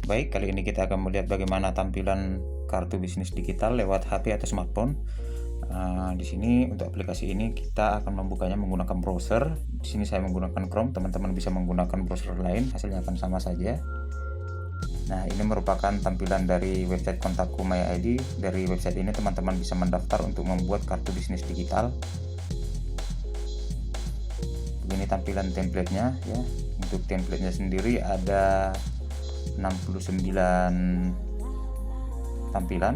Baik, kali ini kita akan melihat bagaimana tampilan kartu bisnis digital lewat HP atau smartphone. Di sini untuk aplikasi ini kita akan membukanya menggunakan browser. Di sini saya menggunakan Chrome, teman-teman bisa menggunakan browser lain, hasilnya akan sama saja. Nah, ini merupakan tampilan dari website Kontakku My ID. Dari website ini teman-teman bisa mendaftar untuk membuat kartu bisnis digital. Begini tampilan templatenya ya. Untuk templatenya sendiri ada 69 tampilan,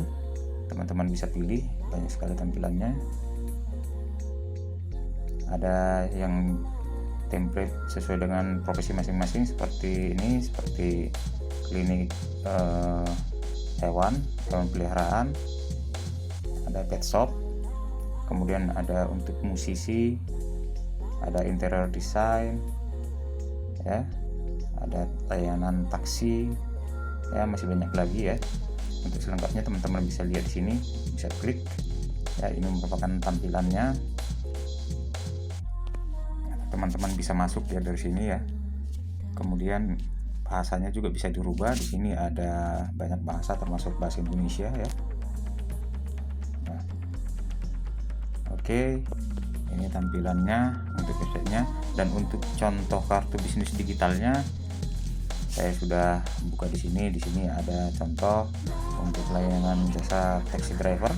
teman-teman bisa pilih, banyak sekali tampilannya. Ada yang template sesuai dengan profesi masing-masing seperti ini, seperti klinik hewan peliharaan, ada pet shop, kemudian ada untuk musisi, ada interior design ya, ada layanan taksi ya, masih banyak lagi ya. Untuk selengkapnya teman-teman bisa lihat di sini, bisa klik ya. Ini merupakan tampilannya, teman-teman bisa masuk ya dari sini ya. Kemudian bahasanya juga bisa dirubah. Di sini ada banyak bahasa termasuk bahasa Indonesia ya. Nah, oke, ini tampilannya untuk websitenya. Dan untuk contoh kartu bisnis digitalnya saya sudah buka di sini. Di sini ada contoh untuk layanan jasa taxi driver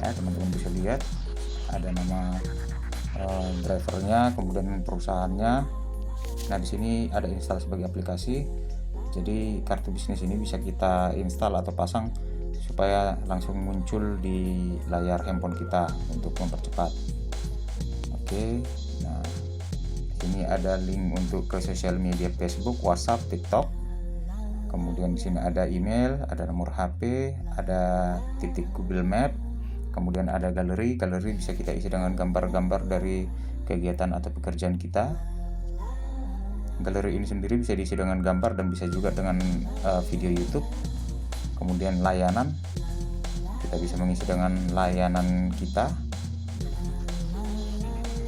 ya, teman-teman bisa lihat ada nama drivernya, kemudian perusahaannya. Nah, di sini ada install sebagai aplikasi. Jadi kartu bisnis ini bisa kita install atau pasang supaya langsung muncul di layar handphone kita untuk mempercepat. Oke, nah ini ada link untuk ke sosial media Facebook, WhatsApp, TikTok. Kemudian di sini ada email, ada nomor HP, ada titik Google Map. Kemudian ada galeri. Galeri bisa kita isi dengan gambar-gambar dari kegiatan atau pekerjaan kita. Galeri ini sendiri bisa diisi dengan gambar dan bisa juga dengan video YouTube. Kemudian layanan, kita bisa mengisi dengan layanan kita.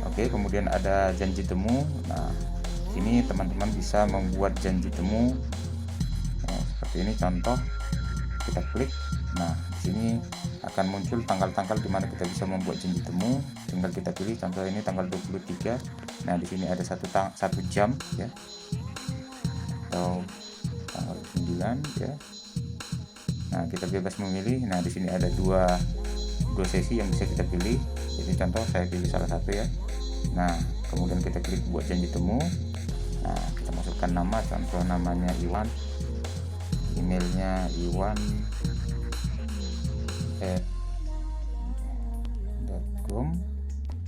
Oke, kemudian ada janji temu. Nah, ini teman-teman bisa membuat janji temu. Nah, seperti ini contoh. Kita klik. Nah, di sini akan muncul tanggal-tanggal di mana kita bisa membuat janji temu. Tinggal kita pilih. Contoh ini tanggal 23. Nah, di sini ada satu jam ya. Atau tanggal 9 ya. Nah, kita bebas memilih. Nah, di sini ada dua sesi yang bisa kita pilih. Jadi contoh saya pilih salah satu ya. Nah, kemudian kita klik buat janji temu. Nah, kita masukkan nama, contoh namanya Iwan, emailnya iwan@com.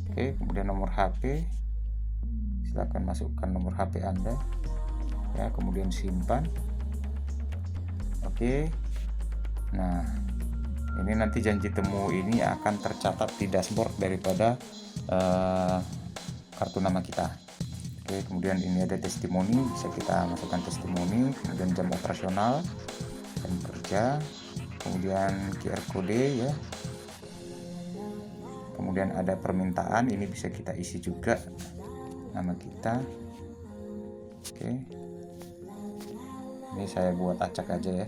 Oke, kemudian nomor HP, silakan masukkan nomor HP Anda ya, kemudian simpan. Oke, nah ini nanti janji temu ini akan tercatat di dashboard daripada kartu nama kita. Oke, kemudian ini ada testimoni, bisa kita masukkan testimoni, kemudian jam operasional, jam kerja, kemudian QR kode ya. Kemudian ada permintaan, ini bisa kita isi juga nama kita. Oke, ini saya buat acak aja ya,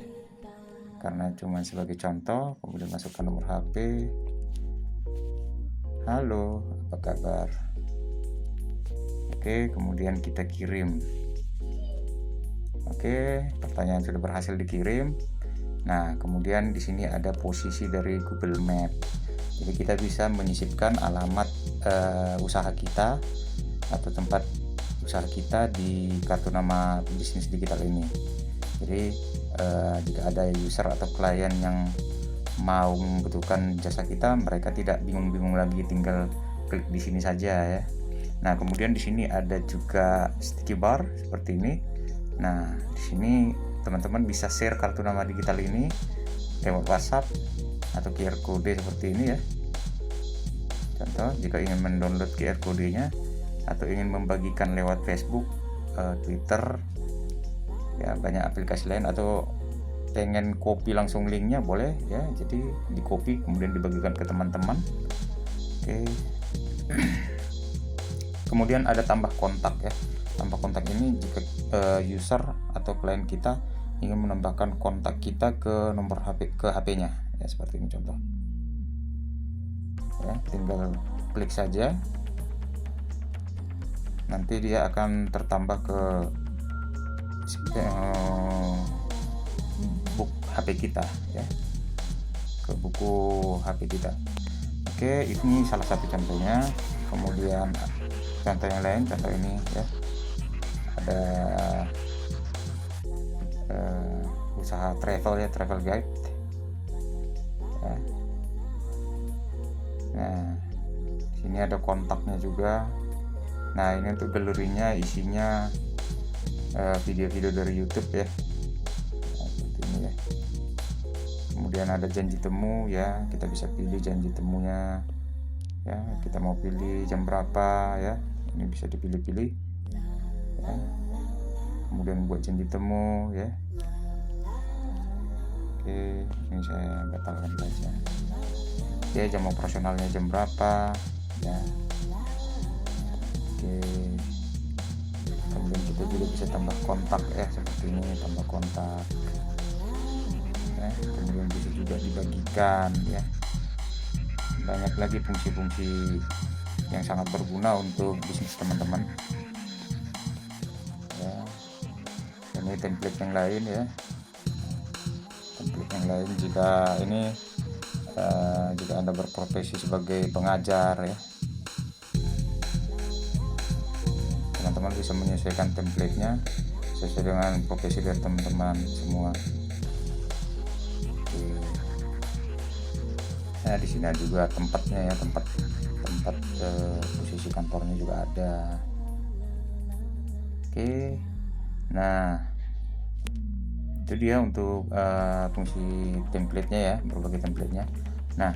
karena cuma sebagai contoh. Kemudian masukkan nomor HP. Halo, apa kabar? Oke, kemudian kita kirim. Oke, pertanyaan sudah berhasil dikirim. Nah, kemudian di sini ada posisi dari Google Map. Jadi kita bisa menyisipkan alamat usaha kita atau tempat usaha kita di kartu nama bisnis digital ini. Jadi jika ada user atau klien yang mau membutuhkan jasa kita, mereka tidak bingung-bingung lagi, tinggal klik di sini saja ya. Nah, kemudian di sini ada juga sticky bar seperti ini. Nah, di sini teman-teman bisa share kartu nama digital ini lewat WhatsApp atau QR kode seperti ini ya. Contoh, jika ingin mendownload QR kodenya atau ingin membagikan lewat Facebook, Twitter, ya banyak aplikasi lain, atau pengen copy langsung linknya boleh ya. Jadi di copy kemudian dibagikan ke teman-teman. Oke. Kemudian ada tambah kontak ya. Tambah kontak ini jika user atau klien kita ingin menambahkan kontak kita ke nomor HP, ke HP-nya ya, seperti ini contoh ya. Tinggal klik saja, nanti dia akan tertambah ke book HP kita ya, ke buku HP kita. Oke, ini salah satu contohnya. Kemudian contoh yang lain, contoh ini ya, ada usaha travel ya, travel guide ya. Nah, sini ada kontaknya juga. Nah, ini untuk galerinya isinya video-video dari YouTube ya. Nah, seperti ini ya. Kemudian ada janji temu ya, kita bisa pilih janji temunya ya, kita mau pilih jam berapa ya, ini bisa dipilih-pilih ya. Kemudian buat janji temu ya. Oke, ini saya batalkan saja ya. Jam operasionalnya jam berapa ya. Oke, kemudian kita juga bisa tambah kontak ya, seperti ini, tambah kontak ya. Kemudian bisa juga dibagikan ya. Banyak lagi fungsi-fungsi yang sangat berguna untuk bisnis teman-teman ya. Ini template yang lain ya, template yang lain jika ini jika Anda berprofesi sebagai pengajar ya, teman-teman bisa menyesuaikan template-nya sesuai dengan profesi dari teman-teman semua. Oke. Nah, di sini juga tempatnya ya, tempat posisi kantornya juga ada. Oke. Nah, itu dia untuk fungsi template-nya ya, berbagai template-nya. Nah,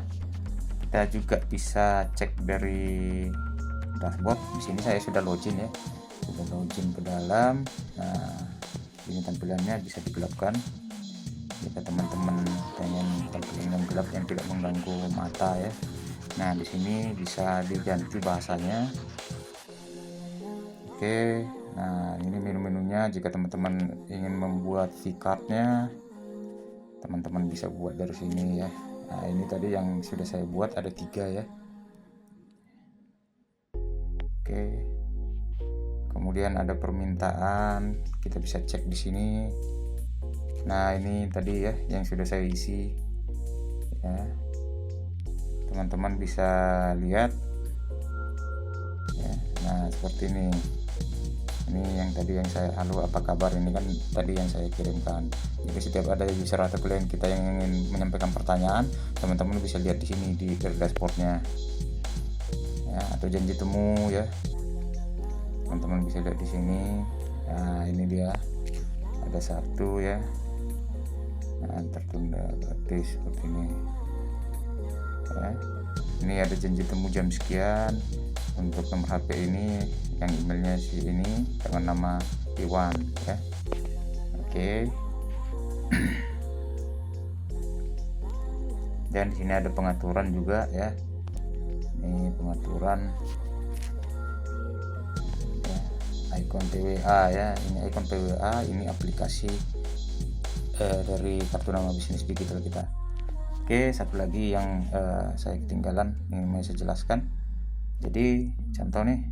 kita juga bisa cek dari dashboard. Di sini saya sudah login ya, sudah login ke dalam. Nah, ini tampilannya bisa digelapkan jika teman-teman pengen tampilan yang gelap yang tidak mengganggu mata ya. Nah, di sini bisa diganti bahasanya. Oke, nah ini menu-menunya. Jika teman-teman ingin membuat V-card-nya, teman-teman bisa buat dari sini ya. Nah, ini tadi yang sudah saya buat ada 3 ya. Oke, kemudian ada permintaan, kita bisa cek di sini. Nah, ini tadi ya yang sudah saya isi ya. Teman-teman bisa lihat ya. Nah, seperti ini. Ini yang tadi yang saya, halo apa kabar, ini kan tadi yang saya kirimkan. Jadi setiap ada user atau klien kita yang ingin menyampaikan pertanyaan, teman-teman bisa lihat di sini di dashboardnya ya, atau janji temu ya, teman-teman bisa lihat di sini. Nah, ini dia ada 1 ya. Nah, tertunda gratis seperti ini ya. Ini ada janji temu jam sekian untuk nomor HP ini, yang emailnya si ini dengan nama Iwan ya. Oke. Dan di sini ada pengaturan juga ya. Ini pengaturan ya, ikon PWA ya. Ini ikon PWA, ini aplikasi dari kartu nama bisnis digital kita. Oke, satu lagi yang saya ketinggalan ingin saya jelaskan. Jadi contoh nih,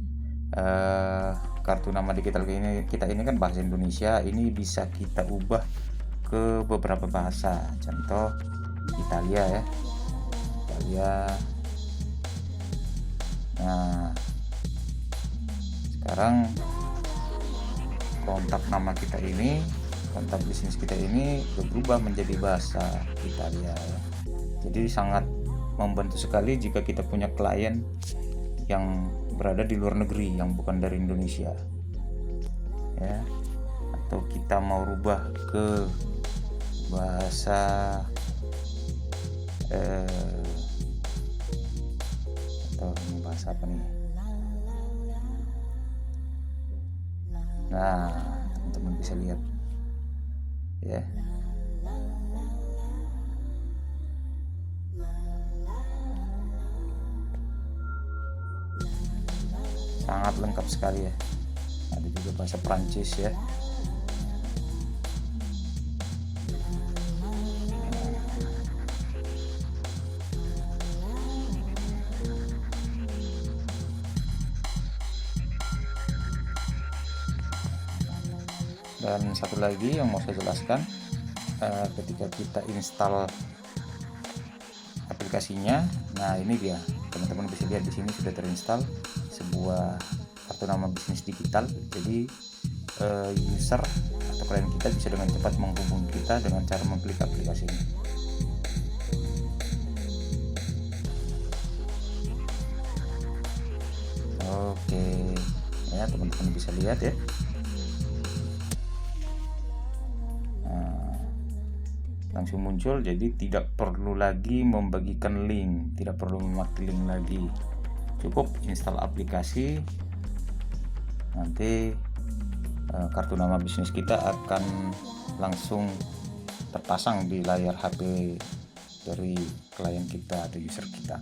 kartu nama digital kita ini kan bahasa Indonesia, ini bisa kita ubah ke beberapa bahasa. Contoh Italia ya, Italia. Nah, sekarang kontak nama kita ini, kontak bisnis kita ini berubah menjadi bahasa Italia ya. Jadi sangat membantu sekali jika kita punya klien yang berada di luar negeri, yang bukan dari Indonesia ya, atau kita mau rubah ke bahasa atau ini bahasa apa nih. Nah, teman-teman bisa lihat ya. Sangat lengkap sekali ya. Ada juga bahasa Prancis ya. Dan satu lagi yang mau saya jelaskan, ketika kita install aplikasinya, nah ini dia, teman-teman bisa lihat di sini sudah terinstall sebuah kartu nama bisnis digital. Jadi user atau klien kita bisa dengan cepat menghubungi kita dengan cara mengklik aplikasi ini. Oke, ya teman-teman bisa lihat ya. Langsung muncul, jadi tidak perlu lagi membagikan link, tidak perlu memakai link lagi, cukup install aplikasi, nanti kartu nama bisnis kita akan langsung terpasang di layar HP dari klien kita atau user kita.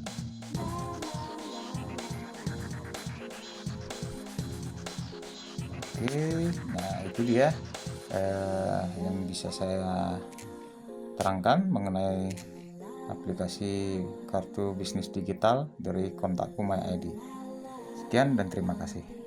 Oke, nah itu dia yang bisa saya terangkan mengenai aplikasi kartu bisnis digital dari Kontakku My ID. Sekian dan terima kasih.